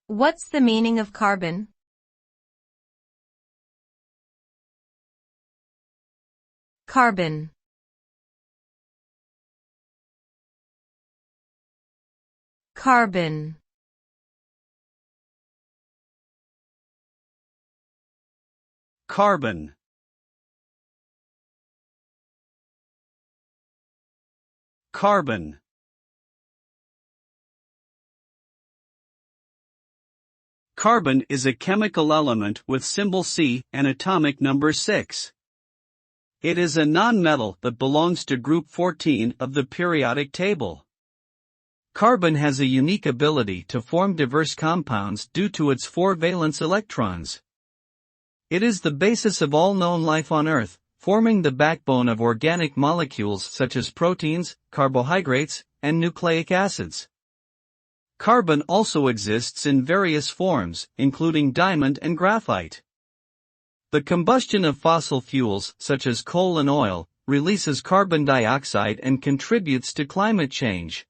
What's the meaning of carbon? Carbon. Carbon. Carbon. Carbon. Carbon is a chemical element with symbol C and atomic number 6. It is a nonmetal that belongs to group 14 of the periodic table. Carbon has a unique ability to form diverse compounds due to its 4 valence electrons. It is the basis of all known life on Earth, forming the backbone of organic molecules such as proteins, carbohydrates, and nucleic acids. Carbon also exists in various forms, including diamond and graphite. The combustion of fossil fuels, such as coal and oil, releases carbon dioxide and contributes to climate change.